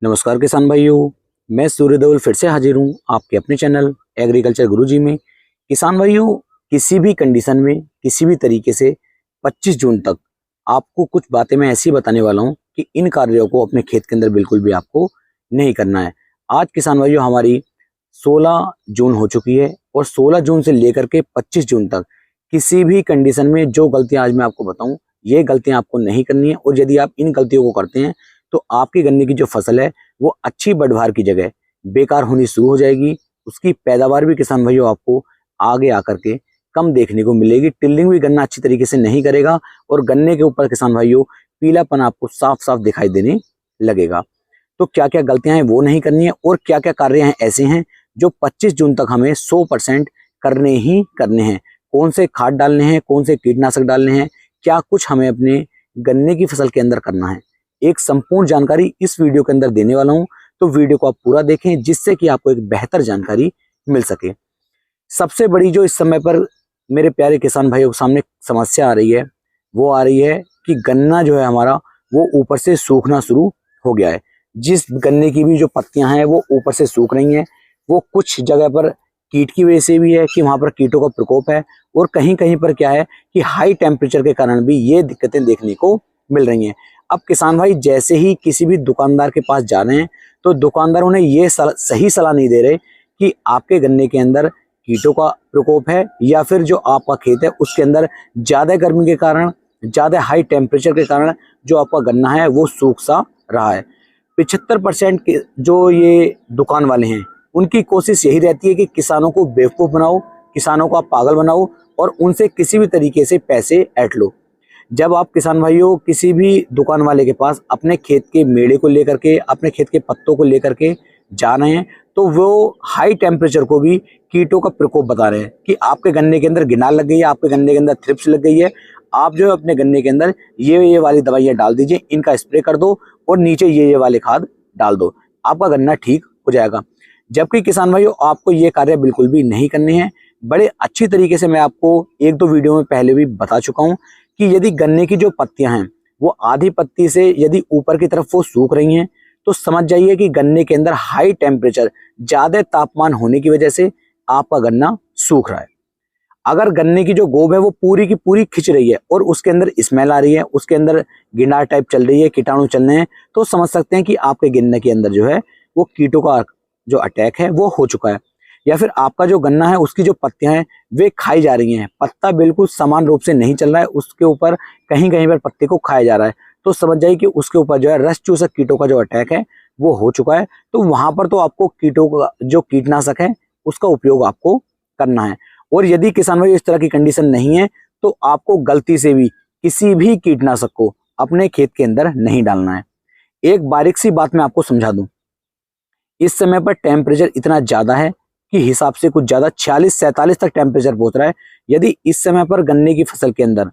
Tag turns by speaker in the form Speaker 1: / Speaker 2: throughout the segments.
Speaker 1: नमस्कार किसान भाइयों, मैं सूर्य देवल फिर से हाजिर हूँ आपके अपने चैनल एग्रीकल्चर गुरुजी में। किसान भाइयों, किसी भी कंडीशन में किसी भी तरीके से 25 जून तक आपको कुछ बातें मैं ऐसी बताने वाला हूँ कि इन कार्यों को अपने खेत के अंदर बिल्कुल भी आपको नहीं करना है। आज किसान भाइयों हमारी 16 जून हो चुकी है और 16 जून से लेकर के 25 जून तक किसी भी कंडीशन में जो गलतियां आज मैं आपको बताऊं, ये गलतियां आपको नहीं करनी है। और यदि आप इन गलतियों को करते हैं तो आपकी गन्ने की जो फसल है वो अच्छी बढ़वार की जगह बेकार होनी शुरू हो जाएगी। उसकी पैदावार भी किसान भाइयों आपको आगे आकर के कम देखने को मिलेगी। टिल्लिंग भी गन्ना अच्छी तरीके से नहीं करेगा और गन्ने के ऊपर किसान भाइयों पीलापन आपको साफ साफ दिखाई देने लगेगा। तो क्या क्या गलतियां हैं वो नहीं करनी है और क्या क्या कार्य हैं ऐसे हैं जो 25 जून तक हमें 100% करने ही करने हैं। कौन से खाद डालने हैं, कौन से कीटनाशक डालने हैं, क्या कुछ हमें अपने गन्ने की फसल के अंदर करना है, एक संपूर्ण जानकारी इस वीडियो के अंदर देने वाला हूं। तो वीडियो को आप पूरा देखें जिससे कि आपको एक बेहतर जानकारी मिल सके। सबसे बड़ी जो इस समय पर मेरे प्यारे किसान भाइयों के सामने समस्या आ रही है वो आ रही है कि गन्ना जो है हमारा वो ऊपर से सूखना शुरू हो गया है। जिस गन्ने की भी जो पत्तियां हैं वो ऊपर से सूख रही हैं। वो कुछ जगह पर कीट की वजह से भी है कि वहां पर कीटों का प्रकोप है, और कहीं कहीं पर क्या है कि हाई टेम्परेचर के कारण भी ये दिक्कतें देखने को मिल रही हैं। अब किसान भाई जैसे ही किसी भी दुकानदार के पास जा रहे हैं तो दुकानदार उन्हें ये सही सलाह नहीं दे रहे कि आपके गन्ने के अंदर कीटों का प्रकोप है या फिर जो आपका खेत है उसके अंदर ज्यादा गर्मी के कारण, ज्यादा हाई टेम्परेचर के कारण जो आपका गन्ना है वो सूख सा रहा है। 75% के जो ये दुकान वाले हैं उनकी कोशिश यही रहती है कि किसानों को बेवकूफ बनाओ, किसानों को आप पागल बनाओ और उनसे किसी भी तरीके से पैसे ऐंठ लो। जब आप किसान भाइयों किसी भी दुकान वाले के पास अपने खेत के मेड़े को लेकर के, अपने खेत के पत्तों को लेकर के जा रहे हैं तो वो हाई टेम्परेचर को भी कीटों का प्रकोप बता रहे हैं कि आपके गन्ने के अंदर गिनाल लग गई है, आपके गन्ने के अंदर थ्रिप्स लग गई है, आप जो है अपने गन्ने के अंदर ये वाली दवाइयां डाल दीजिए, इनका स्प्रे कर दो और नीचे ये वाले खाद डाल दो, आपका गन्ना ठीक हो जाएगा। जबकि किसान भाइयों आपको ये कार्य बिल्कुल भी नहीं करने हैं। बड़े अच्छी तरीके से मैं आपको एक दो वीडियो में पहले भी बता चुका हूं कि यदि गन्ने की जो पत्तियां हैं वो आधी पत्ती से यदि ऊपर की तरफ वो सूख रही हैं तो समझ जाइए कि गन्ने के अंदर हाई टेम्परेचर, ज्यादा तापमान होने की वजह से आपका गन्ना सूख रहा है। अगर गन्ने की जो गोब है वो पूरी की पूरी खिंच रही है और उसके अंदर स्मेल आ रही है, उसके अंदर गिनार टाइप चल रही है, कीटाणु चल रहे हैं, तो समझ सकते हैं कि आपके गन्ने के अंदर जो है वो कीटों का जो अटैक है वो हो चुका है। या फिर आपका जो गन्ना है उसकी जो पत्तियां हैं वे खाई जा रही हैं, पत्ता बिल्कुल समान रूप से नहीं चल रहा है, उसके ऊपर कहीं कहीं पर पत्ते को खाया जा रहा है, तो समझ जाइए कि उसके ऊपर जो है रस चूसक कीटों का जो अटैक है वो हो चुका है। तो वहां पर तो आपको कीटों का जो कीटनाशक है उसका उपयोग आपको करना है। और यदि किसान भाई इस तरह की कंडीशन नहीं है तो आपको गलती से भी किसी भी कीटनाशक को अपने खेत के अंदर नहीं डालना है। एक बारीक सी बात मैं आपको समझा दूं, इस समय पर टेम्परेचर इतना ज्यादा है कि हिसाब से कुछ ज्यादा 46-47 तक टेम्परेचर पहुंच रहा है। यदि इस समय पर गन्ने की फसल के अंदर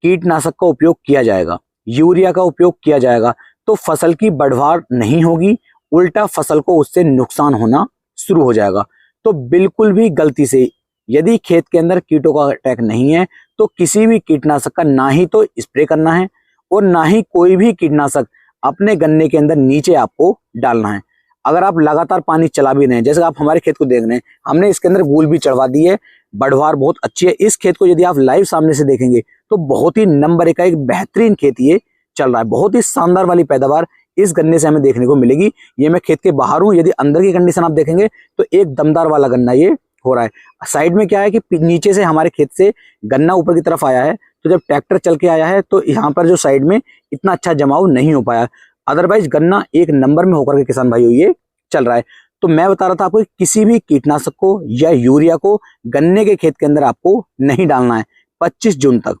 Speaker 1: कीटनाशक का उपयोग किया जाएगा, यूरिया का उपयोग किया जाएगा, तो फसल की बढ़वार नहीं होगी, उल्टा फसल को उससे नुकसान होना शुरू हो जाएगा। तो बिल्कुल भी गलती से यदि खेत के अंदर कीटों का अटैक नहीं है तो किसी भी कीटनाशक का ना ही तो स्प्रे करना है और ना ही कोई भी कीटनाशक अपने गन्ने के अंदर नीचे आपको डालना है। अगर आप लगातार पानी चला भी रहे हैं, जैसे आप हमारे खेत को देख रहे हैं, हमने इसके अंदर गूल भी चढ़वा दी है, बढ़वार बहुत अच्छी है। इस खेत को यदि आप लाइव सामने से देखेंगे तो बहुत ही नंबर एक का एक बेहतरीन खेत ये चल रहा है। बहुत ही शानदार वाली पैदावार इस गन्ने से हमें देखने को मिलेगी। ये मैं खेत के बाहर हूं, यदि अंदर की कंडीशन आप देखेंगे तो एक दमदार वाला गन्ना ये हो रहा है। साइड में क्या है कि नीचे से हमारे खेत से गन्ना ऊपर की तरफ आया है, तो जब ट्रैक्टर चल के आया है तो यहाँ पर जो साइड में इतना अच्छा जमाव नहीं हो पाया, अदरवाइज गन्ना एक नंबर में होकर के किसान भाइयों ये चल रहा है। तो मैं बता रहा था आपको किसी भी कीटनाशक को या यूरिया को गन्ने के खेत के अंदर आपको नहीं डालना है 25 जून तक।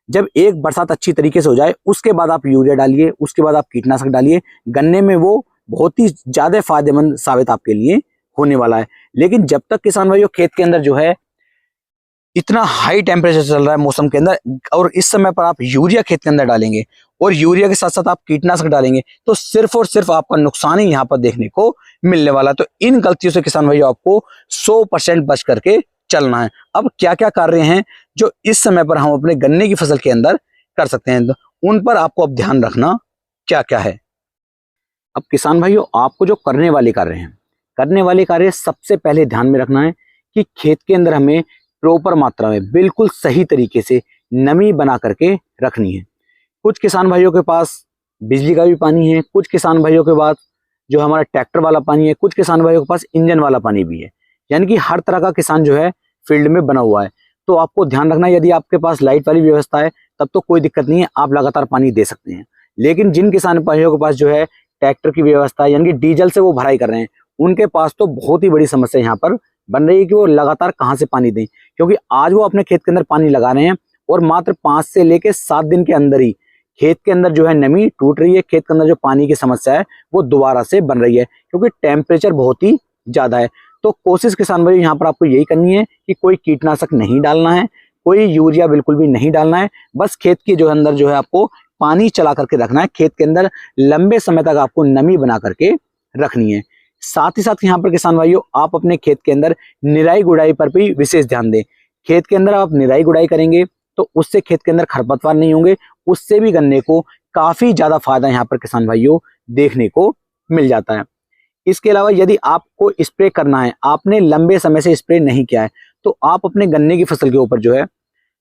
Speaker 1: जब एक बरसात अच्छी तरीके से हो जाए उसके बाद आप यूरिया डालिए, उसके बाद आप कीटनाशक डालिए, गन्ने में वो बहुत ही ज्यादा फायदेमंद साबित आपके लिए होने वाला है। लेकिन जब तक किसान भाइयों खेत के अंदर जो है इतना हाई टेम्परेचर चल रहा है मौसम के अंदर और इस समय पर आप यूरिया खेत के अंदर डालेंगे और यूरिया के साथ साथ आप कीटनाशक डालेंगे तो सिर्फ और सिर्फ आपका नुकसान ही यहाँ पर देखने को मिलने वाला है। तो इन गलतियों से किसान भाइयों आपको 100% बच करके चलना है। अब क्या क्या कार्य हैं जो इस समय पर हम अपने गन्ने की फसल के अंदर कर सकते हैं, तो उन पर आपको अब ध्यान रखना क्या क्या है। अब किसान भाइयों, आपको जो करने वाले कार्य सबसे पहले ध्यान में रखना है कि खेत के अंदर हमें प्रॉपर मात्रा में बिल्कुल सही तरीके से नमी बना करके रखनी है। कुछ किसान भाइयों के पास बिजली का भी पानी है, कुछ किसान भाइयों के पास जो हमारा ट्रैक्टर वाला पानी है, कुछ किसान भाइयों के पास इंजन वाला पानी भी है। यानी कि हर तरह का किसान जो है फील्ड में बना हुआ है। तो आपको ध्यान रखना है, यदि आपके पास लाइट वाली व्यवस्था है तब तो कोई दिक्कत नहीं है, आप लगातार पानी दे सकते हैं। लेकिन जिन किसान भाइयों के पास जो है ट्रैक्टर की व्यवस्था है, यानी कि डीजल से वो भराई कर रहे हैं, उनके पास तो बहुत ही बड़ी समस्या यहाँ पर बन रही है कि वो लगातार कहाँ से पानी दें। क्योंकि आज वो अपने खेत के अंदर पानी लगा रहे हैं और मात्र 5 से लेकर 7 दिन के अंदर ही खेत के अंदर जो है नमी टूट रही है, खेत के अंदर जो पानी की समस्या है वो दोबारा से बन रही है, क्योंकि टेम्परेचर बहुत ही ज्यादा है। तो कोशिश किसान भाई यहाँ पर आपको यही करनी है कि कोई कीटनाशक नहीं डालना है, कोई यूरिया बिल्कुल भी नहीं डालना है। बस खेत की जो अंदर जो है आपको पानी चला करके रखना है, खेत के अंदर लंबे समय तक आपको नमी बना करके रखनी है। साथ ही साथ यहाँ पर किसान भाइयों, आप अपने खेत के अंदर निराई गुड़ाई पर भी विशेष ध्यान दें। खेत के अंदर आप निराई गुड़ाई करेंगे तो उससे खेत के अंदर खरपतवार नहीं होंगे, उससे भी गन्ने को काफी ज्यादा फायदा यहाँ पर किसान भाइयों देखने को मिल जाता है। इसके अलावा यदि आपको स्प्रे करना है, आपने लंबे समय से स्प्रे नहीं किया है, तो आप अपने गन्ने की फसल के ऊपर जो है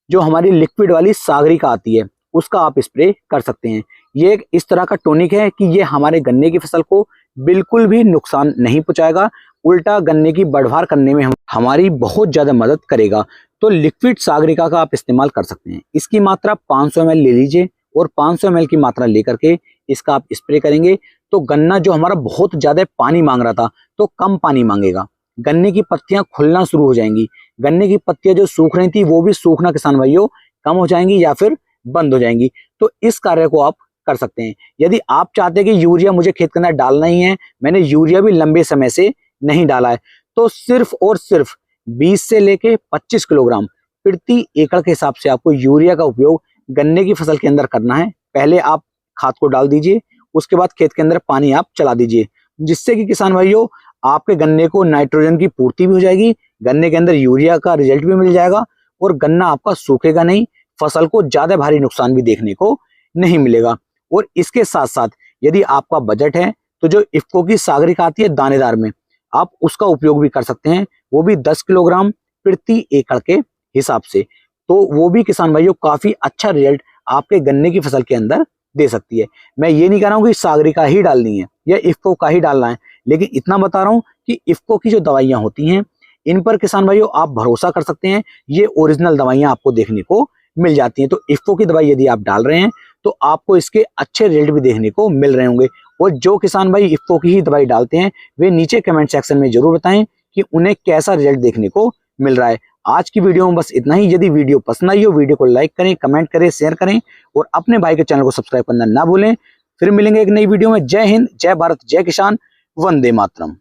Speaker 1: जो हमारी लिक्विड वाली सागरिका आती है उसका आप स्प्रे कर सकते हैं। ये एक इस तरह का टॉनिक है कि ये हमारे गन्ने की फसल को बिल्कुल भी नुकसान नहीं पहुंचाएगा, उल्टा गन्ने की बढ़वार करने में हमारी बहुत ज्यादा मदद करेगा। तो लिक्विड सागरिका का आप इस्तेमाल कर सकते हैं। इसकी मात्रा 500 ml ले लीजिए और 500 ml की मात्रा लेकर के इसका आप स्प्रे करेंगे तो गन्ना जो हमारा बहुत ज्यादा पानी मांग रहा था तो कम पानी मांगेगा, गन्ने की पत्तियां खुलना शुरू हो जाएंगी, गन्ने की पत्तियां जो सूख रही थी वो भी सूखना किसान भाइयों कम हो जाएंगी या फिर बंद हो जाएंगी। तो इस कार्य को आप कर सकते हैं। यदि आप चाहते हैं कि यूरिया मुझे खेत के अंदर डालना ही है, मैंने यूरिया भी लंबे समय से नहीं डाला है, तो सिर्फ और सिर्फ 20 से लेके 25 किलोग्राम प्रति एकड़ के हिसाब से आपको यूरिया का उपयोग गन्ने की फसल के अंदर करना है। पहले आप खाद को डाल दीजिए, उसके बाद खेत के अंदर पानी आप चला दीजिए, जिससे कि किसान भाइयों आपके गन्ने को नाइट्रोजन की पूर्ति भी हो जाएगी, गन्ने के अंदर यूरिया का रिजल्ट भी मिल जाएगा और गन्ना आपका सूखेगा नहीं, फसल को ज्यादा भारी नुकसान भी देखने को नहीं मिलेगा। और इसके साथ साथ यदि आपका बजट है तो जो इफ्को की सागरिका आती है दानेदार में, आप उसका उपयोग भी कर सकते हैं, वो भी 10 किलोग्राम प्रति एकड़ के हिसाब से। तो वो भी किसान भाइयों काफी अच्छा रिजल्ट आपके गन्ने की फसल के अंदर दे सकती है। मैं ये नहीं कह रहा हूँ कि सागरिका ही डालनी है या इफ्को का ही डालना है, लेकिन इतना बता रहा हूँ कि इफ्को की जो दवाइयां होती हैं इन पर किसान भाइयों आप भरोसा कर सकते हैं, ये ओरिजिनल दवाइयां आपको देखने को मिल जाती हैं। तो इफ्को की दवाई यदि आप डाल रहे हैं तो आपको इसके अच्छे रिजल्ट भी देखने को मिल रहे होंगे। और जो किसान भाई इफ्को की ही दवाई डालते हैं वे नीचे कमेंट सेक्शन में जरूर बताएं कि उन्हें कैसा रिजल्ट देखने को मिल रहा है। आज की वीडियो में बस इतना ही। यदि वीडियो पसंद आई हो, वीडियो को लाइक करें, कमेंट करें, शेयर करें और अपने भाई के चैनल को सब्सक्राइब करना ना भूलें। फिर मिलेंगे एक नई वीडियो में। जय हिंद, जय भारत, जय किसान, वंदे मातरम।